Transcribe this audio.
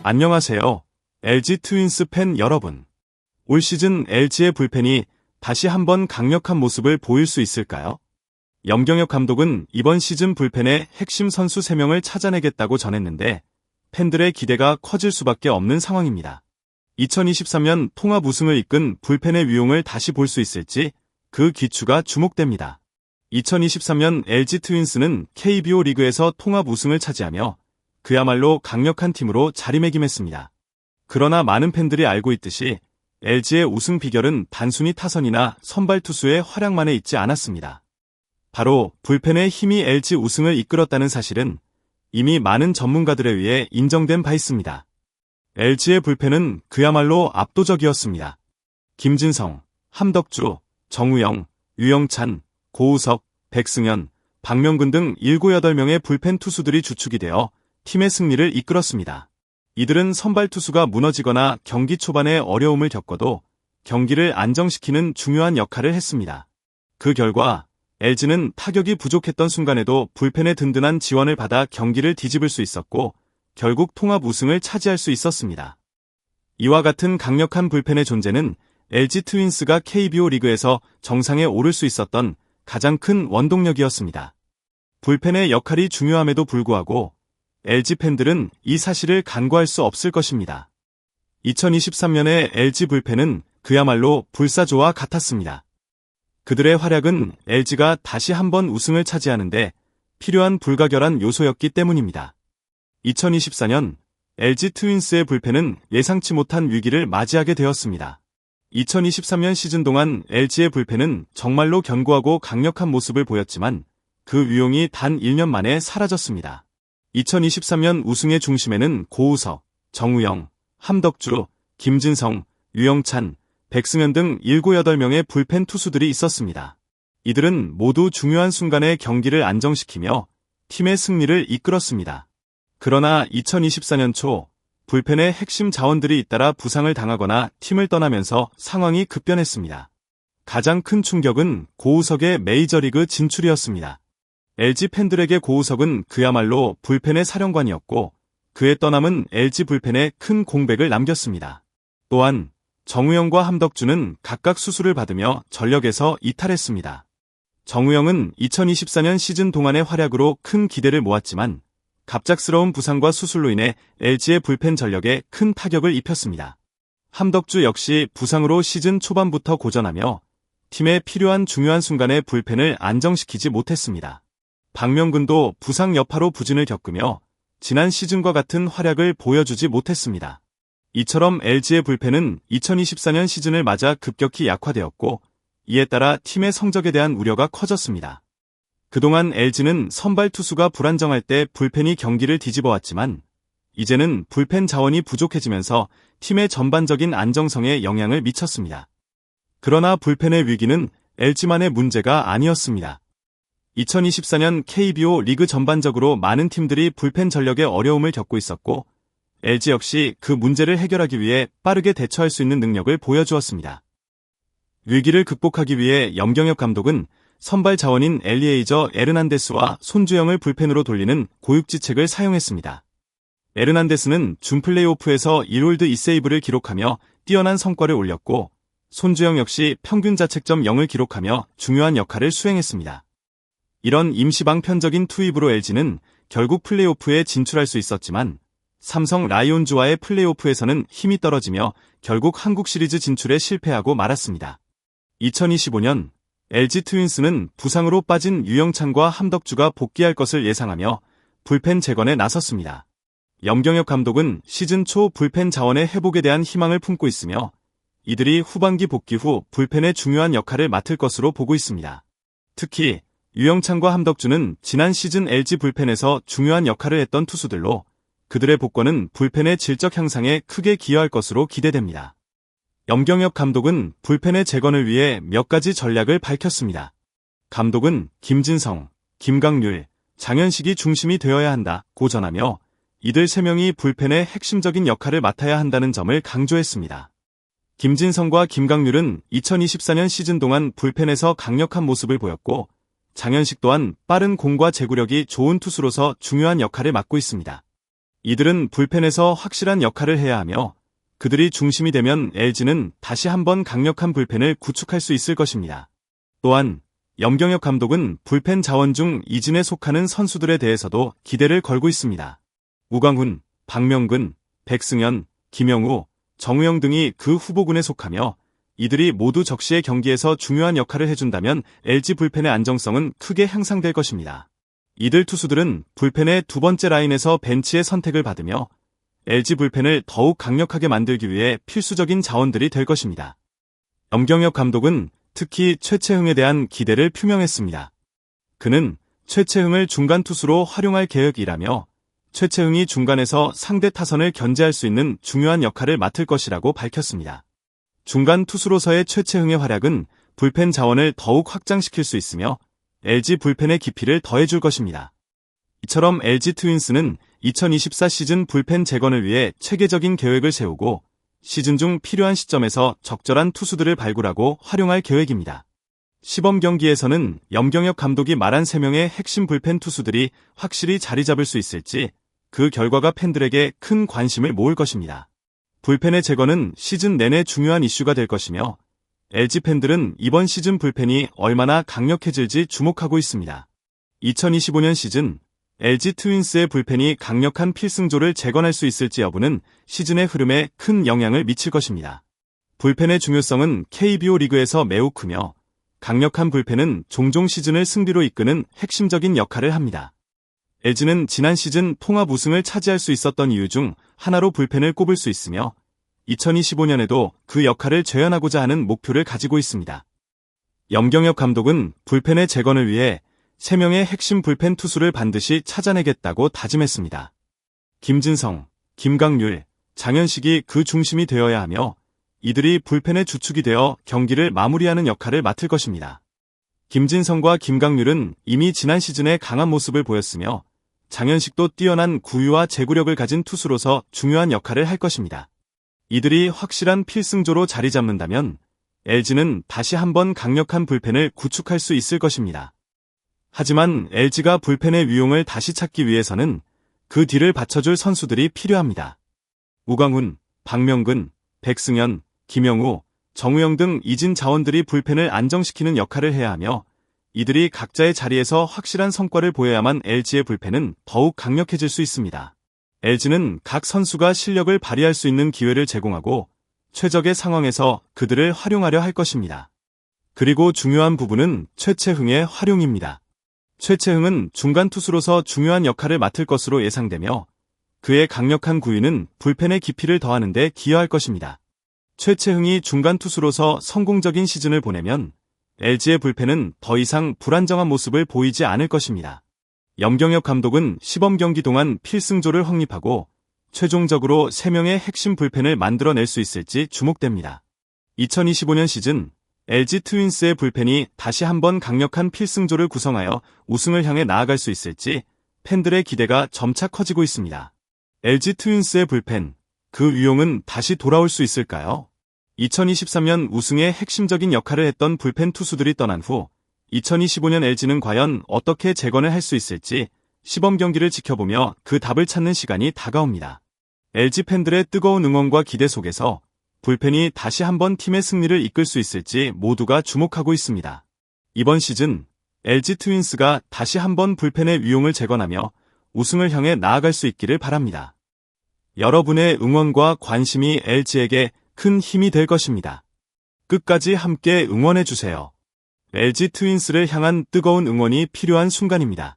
안녕하세요. LG 트윈스 팬 여러분. 올 시즌 LG의 불펜이 다시 한번 강력한 모습을 보일 수 있을까요? 염경엽 감독은 이번 시즌 불펜의 핵심 선수 3명을 찾아내겠다고 전했는데 팬들의 기대가 커질 수밖에 없는 상황입니다. 2023년 통합 우승을 이끈 불펜의 위용을 다시 볼 수 있을지 그 기추가 주목됩니다. 2023년 LG 트윈스는 KBO 리그에서 통합 우승을 차지하며 그야말로 강력한 팀으로 자리매김했습니다. 그러나 많은 팬들이 알고 있듯이 LG의 우승 비결은 단순히 타선이나 선발 투수의 활약만에 있지 않았습니다. 바로 불펜의 힘이 LG 우승을 이끌었다는 사실은 이미 많은 전문가들에 의해 인정된 바 있습니다. LG의 불펜은 그야말로 압도적이었습니다. 김진성, 함덕주, 정우영, 유영찬, 고우석, 백승현, 박명근 등 7, 8명의 불펜 투수들이 주축이 되어 팀의 승리를 이끌었습니다. 이들은 선발 투수가 무너지거나 경기 초반에 어려움을 겪어도 경기를 안정시키는 중요한 역할을 했습니다. 그 결과 LG는 타격이 부족했던 순간에도 불펜의 든든한 지원을 받아 경기를 뒤집을 수 있었고 결국 통합 우승을 차지할 수 있었습니다. 이와 같은 강력한 불펜의 존재는 LG 트윈스가 KBO 리그에서 정상에 오를 수 있었던 가장 큰 원동력이었습니다. 불펜의 역할이 중요함에도 불구하고 LG 팬들은 이 사실을 간과할 수 없을 것입니다. 2023년의 LG 불펜은 그야말로 불사조와 같았습니다. 그들의 활약은 LG가 다시 한번 우승을 차지하는데 필요한 불가결한 요소였기 때문입니다. 2024년 LG 트윈스의 불펜은 예상치 못한 위기를 맞이하게 되었습니다. 2023년 시즌 동안 LG의 불펜은 정말로 견고하고 강력한 모습을 보였지만 그 위용이 단 1년 만에 사라졌습니다. 2023년 우승의 중심에는 고우석, 정우영, 함덕주, 김진성, 유영찬, 백승현 등 7, 8명의 불펜 투수들이 있었습니다. 이들은 모두 중요한 순간에 경기를 안정시키며 팀의 승리를 이끌었습니다. 그러나 2024년 초 불펜의 핵심 자원들이 잇따라 부상을 당하거나 팀을 떠나면서 상황이 급변했습니다. 가장 큰 충격은 고우석의 메이저리그 진출이었습니다. LG 팬들에게 고우석은 그야말로 불펜의 사령관이었고 그의 떠남은 LG 불펜에 큰 공백을 남겼습니다. 또한 정우영과 함덕주는 각각 수술을 받으며 전력에서 이탈했습니다. 정우영은 2024년 시즌 동안의 활약으로 큰 기대를 모았지만 갑작스러운 부상과 수술로 인해 LG의 불펜 전력에 큰 타격을 입혔습니다. 함덕주 역시 부상으로 시즌 초반부터 고전하며 팀에 필요한 중요한 순간에 불펜을 안정시키지 못했습니다. 박명근도 부상 여파로 부진을 겪으며 지난 시즌과 같은 활약을 보여주지 못했습니다. 이처럼 LG의 불펜은 2024년 시즌을 맞아 급격히 약화되었고 이에 따라 팀의 성적에 대한 우려가 커졌습니다. 그동안 LG는 선발 투수가 불안정할 때 불펜이 경기를 뒤집어왔지만 이제는 불펜 자원이 부족해지면서 팀의 전반적인 안정성에 영향을 미쳤습니다. 그러나 불펜의 위기는 LG만의 문제가 아니었습니다. 2024년 KBO 리그 전반적으로 많은 팀들이 불펜 전력에 어려움을 겪고 있었고 LG 역시 그 문제를 해결하기 위해 빠르게 대처할 수 있는 능력을 보여주었습니다. 위기를 극복하기 위해 염경엽 감독은 선발 자원인 엘리에이저 에르난데스와 손주영을 불펜으로 돌리는 고육지책을 사용했습니다. 에르난데스는 준 플레이오프에서 1홀드 2세이브를 기록하며 뛰어난 성과를 올렸고 손주영 역시 평균 자책점 0을 기록하며 중요한 역할을 수행했습니다. 이런 임시방편적인 투입으로 LG는 결국 플레이오프에 진출할 수 있었지만 삼성 라이온즈와의 플레이오프에서는 힘이 떨어지며 결국 한국 시리즈 진출에 실패하고 말았습니다. 2025년 LG 트윈스는 부상으로 빠진 유영찬과 함덕주가 복귀할 것을 예상하며 불펜 재건에 나섰습니다. 염경엽 감독은 시즌 초 불펜 자원의 회복에 대한 희망을 품고 있으며 이들이 후반기 복귀 후 불펜의 중요한 역할을 맡을 것으로 보고 있습니다. 특히 유영찬과 함덕주는 지난 시즌 LG 불펜에서 중요한 역할을 했던 투수들로 그들의 복권은 불펜의 질적 향상에 크게 기여할 것으로 기대됩니다. 염경엽 감독은 불펜의 재건을 위해 몇 가지 전략을 밝혔습니다. 감독은 김진성, 김강률, 장현식이 중심이 되어야 한다고 전하며 이들 3명이 불펜의 핵심적인 역할을 맡아야 한다는 점을 강조했습니다. 김진성과 김강률은 2024년 시즌 동안 불펜에서 강력한 모습을 보였고 장현식 또한 빠른 공과 제구력이 좋은 투수로서 중요한 역할을 맡고 있습니다. 이들은 불펜에서 확실한 역할을 해야 하며 그들이 중심이 되면 LG는 다시 한번 강력한 불펜을 구축할 수 있을 것입니다. 또한 염경엽 감독은 불펜 자원 중 이진에 속하는 선수들에 대해서도 기대를 걸고 있습니다. 우광훈, 박명근, 백승현, 김영우, 정우영 등이 그 후보군에 속하며 이들이 모두 적시의 경기에서 중요한 역할을 해준다면 LG 불펜의 안정성은 크게 향상될 것입니다. 이들 투수들은 불펜의 두 번째 라인에서 벤치의 선택을 받으며 LG 불펜을 더욱 강력하게 만들기 위해 필수적인 자원들이 될 것입니다. 염경엽 감독은 특히 최채흥에 대한 기대를 표명했습니다. 그는 최채흥을 중간 투수로 활용할 계획이라며 최채흥이 중간에서 상대 타선을 견제할 수 있는 중요한 역할을 맡을 것이라고 밝혔습니다. 중간 투수로서의 최채흥의 활약은 불펜 자원을 더욱 확장시킬 수 있으며 LG 불펜의 깊이를 더해줄 것입니다. 이처럼 LG 트윈스는 2024 시즌 불펜 재건을 위해 체계적인 계획을 세우고 시즌 중 필요한 시점에서 적절한 투수들을 발굴하고 활용할 계획입니다. 시범 경기에서는 염경엽 감독이 말한 3명의 핵심 불펜 투수들이 확실히 자리 잡을 수 있을지 그 결과가 팬들에게 큰 관심을 모을 것입니다. 불펜의 재건은 시즌 내내 중요한 이슈가 될 것이며 LG 팬들은 이번 시즌 불펜이 얼마나 강력해질지 주목하고 있습니다. 2025년 시즌 LG 트윈스의 불펜이 강력한 필승조를 재건할 수 있을지 여부는 시즌의 흐름에 큰 영향을 미칠 것입니다. 불펜의 중요성은 KBO 리그에서 매우 크며 강력한 불펜은 종종 시즌을 승리로 이끄는 핵심적인 역할을 합니다. LG는 지난 시즌 통합 우승을 차지할 수 있었던 이유 중 하나로 불펜을 꼽을 수 있으며 2025년에도 그 역할을 재현하고자 하는 목표를 가지고 있습니다. 염경엽 감독은 불펜의 재건을 위해 3명의 핵심 불펜 투수를 반드시 찾아내겠다고 다짐했습니다. 김진성, 김강률, 장현식이 그 중심이 되어야 하며 이들이 불펜의 주축이 되어 경기를 마무리하는 역할을 맡을 것입니다. 김진성과 김강률은 이미 지난 시즌에 강한 모습을 보였으며 장현식도 뛰어난 구위와 제구력을 가진 투수로서 중요한 역할을 할 것입니다. 이들이 확실한 필승조로 자리 잡는다면 LG는 다시 한번 강력한 불펜을 구축할 수 있을 것입니다. 하지만 LG가 불펜의 위용을 다시 찾기 위해서는 그 뒤를 받쳐줄 선수들이 필요합니다. 우광훈, 박명근, 백승현, 김영우, 정우영 등 이진 자원들이 불펜을 안정시키는 역할을 해야 하며 이들이 각자의 자리에서 확실한 성과를 보여야만 LG의 불펜은 더욱 강력해질 수 있습니다. LG는 각 선수가 실력을 발휘할 수 있는 기회를 제공하고 최적의 상황에서 그들을 활용하려 할 것입니다. 그리고 중요한 부분은 최채흥의 활용입니다. 최채흥은 중간 투수로서 중요한 역할을 맡을 것으로 예상되며 그의 강력한 구위는 불펜의 깊이를 더하는 데 기여할 것입니다. 최채흥이 중간 투수로서 성공적인 시즌을 보내면 LG의 불펜은 더 이상 불안정한 모습을 보이지 않을 것입니다. 염경엽 감독은 시범 경기 동안 필승조를 확립하고 최종적으로 3명의 핵심 불펜을 만들어낼 수 있을지 주목됩니다. 2025년 시즌 LG 트윈스의 불펜이 다시 한번 강력한 필승조를 구성하여 우승을 향해 나아갈 수 있을지 팬들의 기대가 점차 커지고 있습니다. LG 트윈스의 불펜, 그 위용은 다시 돌아올 수 있을까요? 2023년 우승의 핵심적인 역할을 했던 불펜 투수들이 떠난 후 2025년 LG는 과연 어떻게 재건을 할 수 있을지 시범 경기를 지켜보며 그 답을 찾는 시간이 다가옵니다. LG 팬들의 뜨거운 응원과 기대 속에서 불펜이 다시 한번 팀의 승리를 이끌 수 있을지 모두가 주목하고 있습니다. 이번 시즌 LG 트윈스가 다시 한번 불펜의 위용을 재건하며 우승을 향해 나아갈 수 있기를 바랍니다. 여러분의 응원과 관심이 LG에게 큰 힘이 될 것입니다. 끝까지 함께 응원해주세요. LG 트윈스를 향한 뜨거운 응원이 필요한 순간입니다.